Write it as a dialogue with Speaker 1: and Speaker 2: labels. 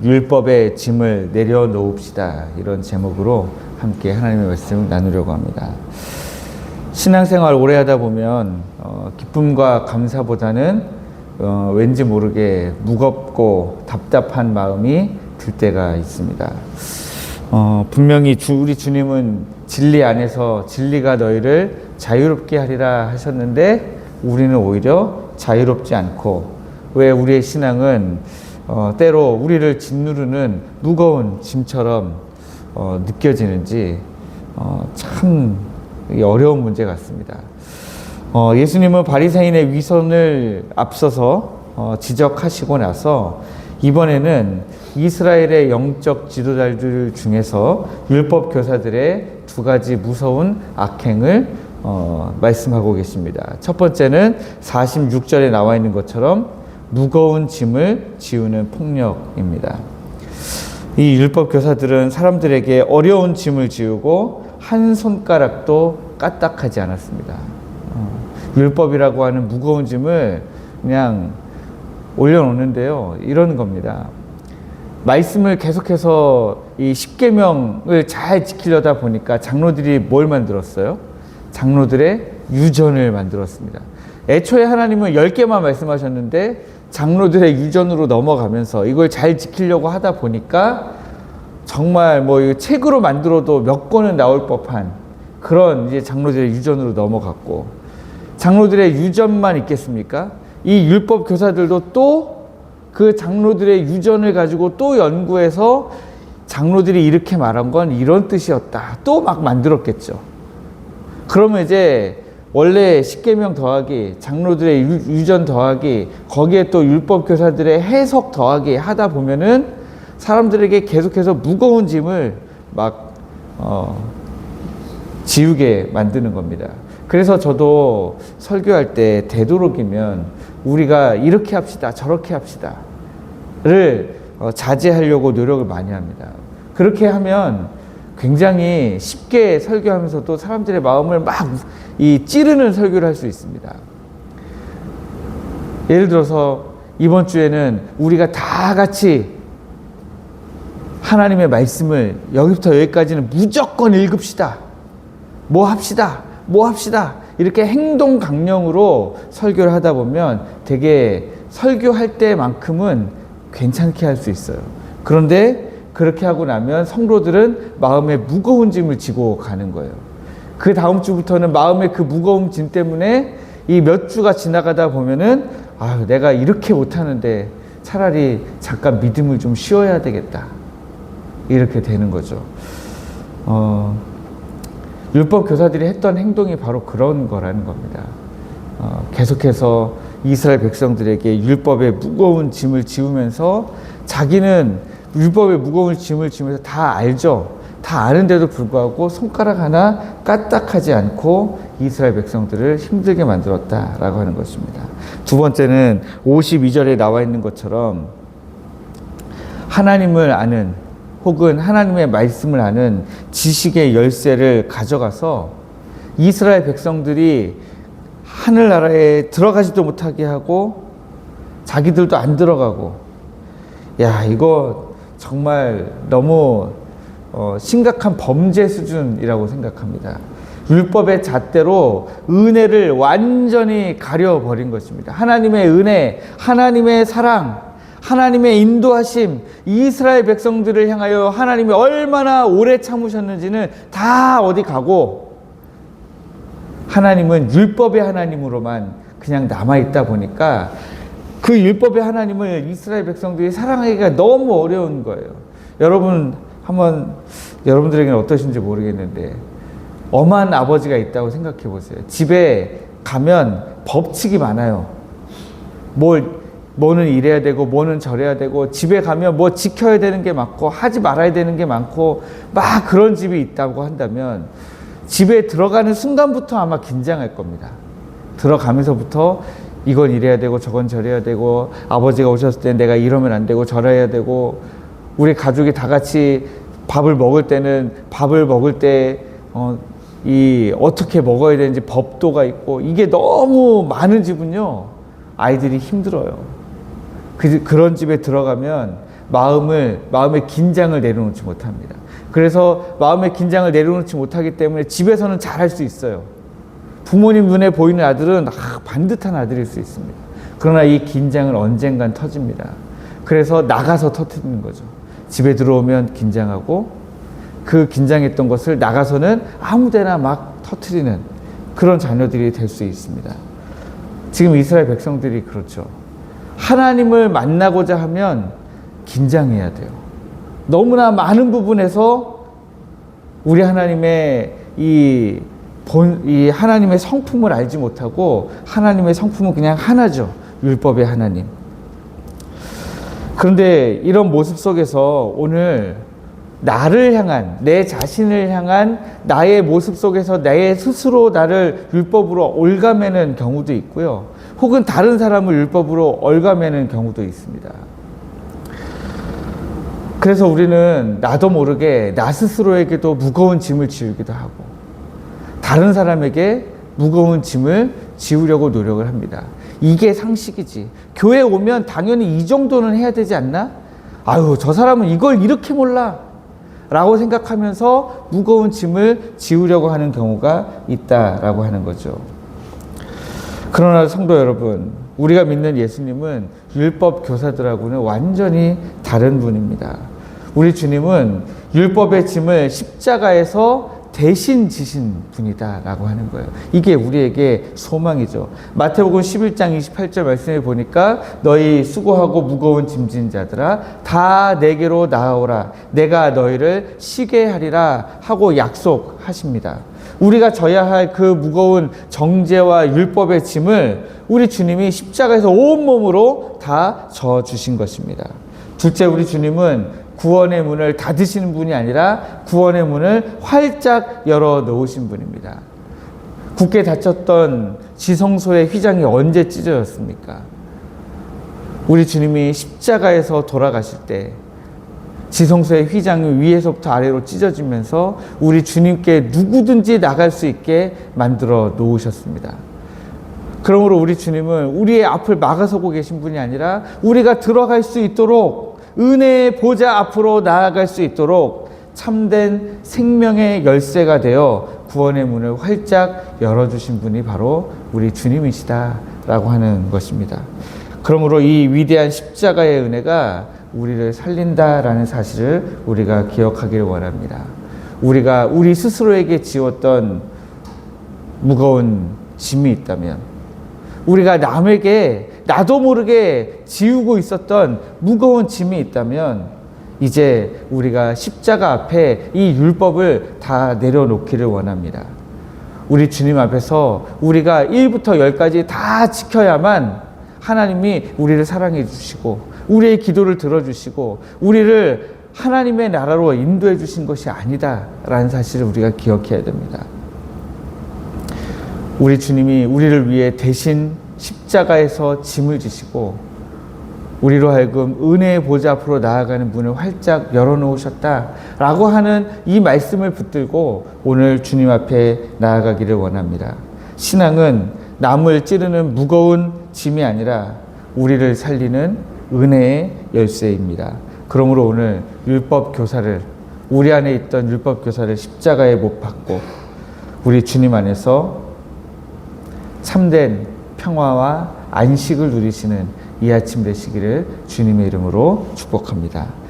Speaker 1: 율법의 짐을 내려놓읍시다. 이런 제목으로 함께 하나님의 말씀을 나누려고 합니다. 신앙생활 오래 하다 보면 기쁨과 감사보다는 왠지 모르게 무겁고 답답한 마음이 들 때가 있습니다. 분명히 우리 주님은 진리 안에서 진리가 너희를 자유롭게 하리라 하셨는데 우리는 오히려 자유롭지 않고, 왜 우리의 신앙은 때로 우리를 짓누르는 무거운 짐처럼 느껴지는지 참 어려운 문제 같습니다. 예수님은 바리새인의 위선을 앞서서 지적하시고 나서 이번에는 이스라엘의 영적 지도자들 중에서 율법 교사들의 두 가지 무서운 악행을 말씀하고 계십니다. 첫 번째는 46절에 나와 있는 것처럼 무거운 짐을 지우는 폭력입니다. 이 율법 교사들은 사람들에게 어려운 짐을 지우고 한 손가락도 까딱하지 않았습니다. 율법이라고 하는 무거운 짐을 그냥 올려놓는데요. 이런 겁니다. 말씀을 계속해서 이 십계명을 잘 지키려다 보니까 장로들이 뭘 만들었어요? 장로들의 유전을 만들었습니다. 애초에 하나님은 10개만 말씀하셨는데 장로들의 유전으로 넘어가면서 이걸 잘 지키려고 하다 보니까 정말 뭐 책으로 만들어도 몇 권은 나올 법한 그런 이제 장로들의 유전으로 넘어갔고, 장로들의 유전만 있겠습니까? 이 율법 교사들도 또 그 장로들의 유전을 가지고 또 연구해서 장로들이 이렇게 말한 건 이런 뜻이었다. 또 막 만들었겠죠. 그러면 이제 원래 십계명 더하기, 장로들의 유전 더하기, 거기에 또 율법 교사들의 해석 더하기 하다 보면은 사람들에게 계속해서 무거운 짐을 막 지우게 만드는 겁니다. 그래서 저도 설교할 때 되도록이면 우리가 이렇게 합시다, 저렇게 합시다를 자제하려고 노력을 많이 합니다. 그렇게 하면 굉장히 쉽게 설교하면서도 사람들의 마음을 막 찌르는 설교를 할 수 있습니다. 예를 들어서 이번 주에는 우리가 다 같이 하나님의 말씀을 여기부터 여기까지는 무조건 읽읍시다. 뭐 합시다. 이렇게 행동 강령으로 설교를 하다 보면 되게 설교할 때만큼은 괜찮게 할 수 있어요. 그런데 그렇게 하고 나면 성도들은 마음에 무거운 짐을 지고 가는 거예요. 그 다음 주부터는 마음의 그 무거운 짐 때문에 이 몇 주가 지나가다 보면은 내가 이렇게 못하는데 차라리 잠깐 믿음을 좀 쉬어야 되겠다. 이렇게 되는 거죠. 율법 교사들이 했던 행동이 바로 그런 거라는 겁니다. 계속해서 이스라엘 백성들에게 율법의 무거운 짐을 지우면서 자기는 율법의 무거운 짐을 지우면서 다 알죠. 다 아는데도 불구하고 손가락 하나 까딱하지 않고 이스라엘 백성들을 힘들게 만들었다라고 하는 것입니다. 두 번째는 52절에 나와 있는 것처럼 하나님을 아는, 혹은 하나님의 말씀을 아는 지식의 열쇠를 가져가서 이스라엘 백성들이 하늘나라에 들어가지도 못하게 하고 자기들도 안 들어가고, 이거 정말 너무 심각한 범죄 수준이라고 생각합니다. 율법의 잣대로 은혜를 완전히 가려버린 것입니다. 하나님의 은혜, 하나님의 사랑, 하나님의 인도하심, 이스라엘 백성들을 향하여 하나님이 얼마나 오래 참으셨는지는 다 어디 가고, 하나님은 율법의 하나님으로만 그냥 남아있다 보니까 그 율법의 하나님을 이스라엘 백성들이 사랑하기가 너무 어려운 거예요. 여러분들에게는 어떠신지 모르겠는데 엄한 아버지가 있다고 생각해 보세요. 집에 가면 법칙이 많아요. 뭐는 이래야 되고 뭐는 저래야 되고, 집에 가면 뭐 지켜야 되는 게 많고 하지 말아야 되는 게 많고 막 그런 집이 있다고 한다면 집에 들어가는 순간부터 아마 긴장할 겁니다. 들어가면서부터 이건 이래야 되고 저건 저래야 되고, 아버지가 오셨을 때 내가 이러면 안 되고 저래야 되고, 우리 가족이 다 같이 밥을 먹을 때는 밥을 먹을 때 어떻게 먹어야 되는지 법도가 있고, 이게 너무 많은 집은요 아이들이 힘들어요. 그런 집에 들어가면 마음의 긴장을 내려놓지 못합니다. 그래서 마음의 긴장을 내려놓지 못하기 때문에 집에서는 잘할 수 있어요. 부모님 눈에 보이는 아들은 반듯한 아들일 수 있습니다. 그러나 이 긴장은 언젠간 터집니다. 그래서 나가서 터뜨리는 거죠. 집에 들어오면 긴장하고 그 긴장했던 것을 나가서는 아무데나 막 터뜨리는 그런 자녀들이 될 수 있습니다. 지금 이스라엘 백성들이 그렇죠. 하나님을 만나고자 하면 긴장해야 돼요. 너무나 많은 부분에서 우리 하나님의 이 하나님의 성품을 알지 못하고 하나님의 성품은 그냥 하나죠. 율법의 하나님. 그런데 이런 모습 속에서 오늘 나를 향한, 내 자신을 향한 나의 모습 속에서 내 스스로 나를 율법으로 옭아매는 경우도 있고요. 혹은 다른 사람을 율법으로 옭아매는 경우도 있습니다. 그래서 우리는 나도 모르게 나 스스로에게도 무거운 짐을 지우기도 하고 다른 사람에게 무거운 짐을 지우려고 노력을 합니다. 이게 상식이지. 교회 오면 당연히 이 정도는 해야 되지 않나? 아유, 저 사람은 이걸 이렇게 몰라 라고 생각하면서 무거운 짐을 지우려고 하는 경우가 있다라고 하는 거죠. 그러나 성도 여러분, 우리가 믿는 예수님은 율법 교사들하고는 완전히 다른 분입니다. 우리 주님은 율법의 짐을 십자가에서 대신 지신 분이다라고 하는 거예요. 이게 우리에게 소망이죠. 마태복음 11장 28절 말씀에 보니까 너희 수고하고 무거운 짐진 자들아 다 내게로 나아오라 내가 너희를 쉬게 하리라 하고 약속하십니다. 우리가 져야 할 그 무거운 정죄와 율법의 짐을 우리 주님이 십자가에서 온몸으로 다 져 주신 것입니다. 둘째, 우리 주님은 구원의 문을 닫으시는 분이 아니라 구원의 문을 활짝 열어 놓으신 분입니다. 굳게 닫혔던 지성소의 휘장이 언제 찢어졌습니까? 우리 주님이 십자가에서 돌아가실 때 지성소의 휘장이 위에서부터 아래로 찢어지면서 우리 주님께 누구든지 나갈 수 있게 만들어 놓으셨습니다. 그러므로 우리 주님은 우리의 앞을 막아서고 계신 분이 아니라 우리가 들어갈 수 있도록 은혜의 보좌 앞으로 나아갈 수 있도록 참된 생명의 열쇠가 되어 구원의 문을 활짝 열어주신 분이 바로 우리 주님이시다라고 하는 것입니다. 그러므로 이 위대한 십자가의 은혜가 우리를 살린다라는 사실을 우리가 기억하기를 원합니다. 우리가 우리 스스로에게 지웠던 무거운 짐이 있다면, 우리가 남에게 나도 모르게 지우고 있었던 무거운 짐이 있다면 이제 우리가 십자가 앞에 이 율법을 다 내려놓기를 원합니다. 우리 주님 앞에서 우리가 1부터 10까지 다 지켜야만 하나님이 우리를 사랑해 주시고 우리의 기도를 들어주시고 우리를 하나님의 나라로 인도해 주신 것이 아니다라는 사실을 우리가 기억해야 됩니다. 우리 주님이 우리를 위해 대신 십자가에서 짐을 지시고 우리로 하여금 은혜의 보좌 앞으로 나아가는 문을 활짝 열어놓으셨다라고 하는 이 말씀을 붙들고 오늘 주님 앞에 나아가기를 원합니다. 신앙은 남을 찌르는 무거운 짐이 아니라 우리를 살리는 은혜의 열쇠입니다. 그러므로 오늘 율법 교사를, 우리 안에 있던 율법 교사를 십자가에 못 박고 우리 주님 안에서 참된 평화와 안식을 누리시는 이 아침 되시기를 주님의 이름으로 축복합니다.